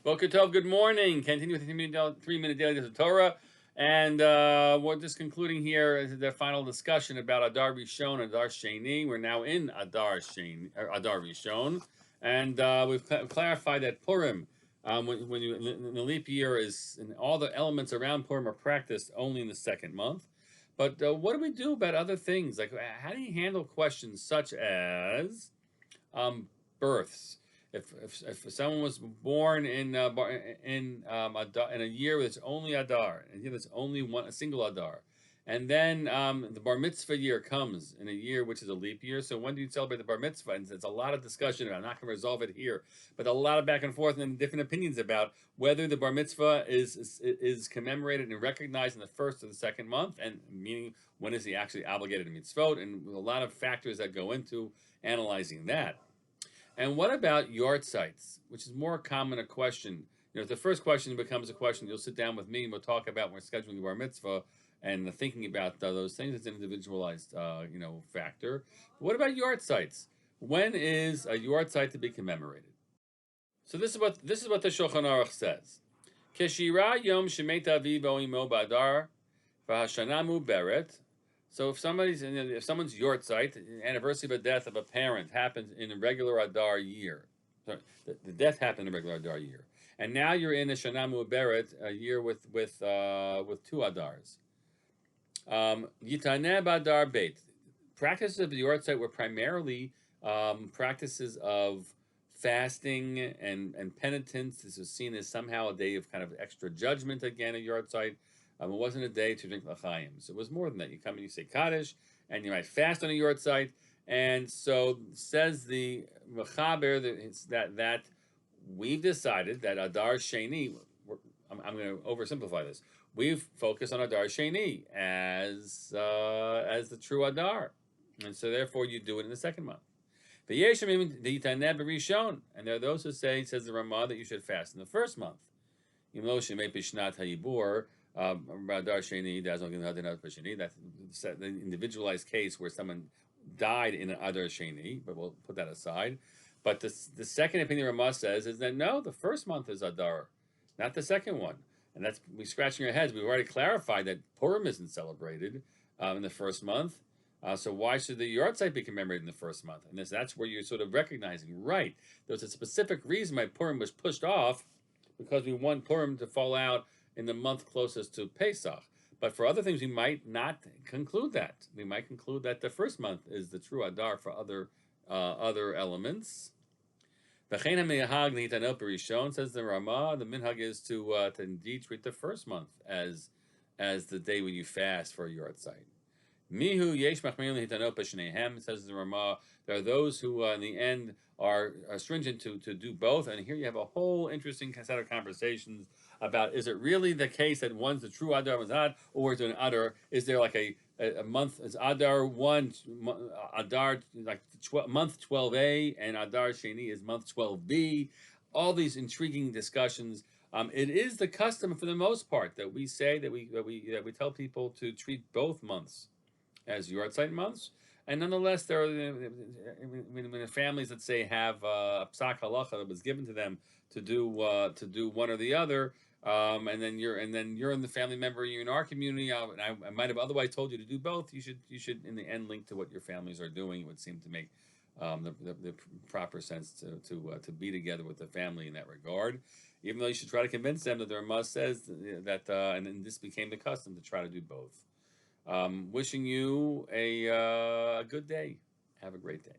Boker Tov, good morning. Continue with the 3-minute daily dose of Torah. And we're just concluding here the final discussion about Adar Rishon and Adar Sheni. We're now in Adar Rishon. And we've clarified that Purim, when you in the leap year, is and all the elements around Purim are practiced only in the second month. But what do we do about other things? Like, how do you handle questions such as births? If someone was born in a year that's only Adar, and here that's only a single Adar, and then the bar mitzvah year comes in a year which is a leap year. So when do you celebrate the bar mitzvah? And it's a lot of discussion about. I'm not going to resolve it here, but a lot of back and forth and different opinions about whether the bar mitzvah is commemorated and recognized in the first or the second month, and meaning when is he actually obligated to mitzvot, and a lot of factors that go into analyzing that. And what about Yahrtzeits, which is more common a question? If the first question becomes a question, you'll sit down with me and we'll talk about when we're scheduling the bar mitzvah and thinking about those things. It's an individualized, factor. But what about Yahrtzeits? When is a Yahrtzeit to be commemorated? So this is what the Shulchan Aruch says. Keshira yom shemet aviv o imo ba'adar v'hashana muberet. So if someone's Yahrtzeit, the anniversary of a death of a parent happens in a regular Adar year. Sorry, the death happened in a regular Adar year, and now you're in a Shana Mu'beret, a year with two Adars. Yitaneh Adar Beit. Practices of the Yahrtzeit were primarily practices of fasting and penitence. This was seen as somehow a day of kind of extra judgment again, a Yahrtzeit. It wasn't a day to drink l'chaim. So it was more than that. You come and you say Kaddish, and you might fast on a Yahrtzeit. And so says the Mechaber that we've decided that Adar Sheni, I'm going to oversimplify this, we've focused on Adar Sheni as the true Adar. And so therefore you do it in the second month. And there are those who say, says the Ramah, that you should fast in the first month. That's the individualized case where someone died in an Adar Sheni, but we'll put that aside. But the second opinion Ramah says is that no, the first month is Adar, not the second one. And that's, we scratching our heads. We've already clarified that Purim isn't celebrated in the first month. So why should the Yahrtzeit be commemorated in the first month? And that's where you're sort of recognizing, right, there's a specific reason why Purim was pushed off, because we want Purim to fall out in the month closest to Pesach. But for other things, we might not conclude that. We might conclude that the first month is the true Adar for other elements. Says the Ramah, the minhag is to indeed treat the first month as the day when you fast for your Yahrtzeit. Mihu yesh machmirin lihitanot b'shnehem, says the Ramah. There are those who, in the end, are stringent to do both. And here you have a whole interesting set of conversations about, is it really the case that one's the true Adar Mazad, or is it an Adar? Is there like a month, is Adar 1, Adar, like month 12A, and Adar Sheni is month 12B? All these intriguing discussions. It is the custom, for the most part, that we say that we tell people to treat both months as Yahrtzeit months, and nonetheless, there are when families that say have a psak halacha that was given to them to do one or the other, and then you're in the family member, you're in our community, and I might have otherwise told you to do both. You should in the end link to what your families are doing. It would seem to make the proper sense to be together with the family in that regard. Even though you should try to convince them that the Ramah says that, and then this became the custom to try to do both. Wishing you a good day. Have a great day.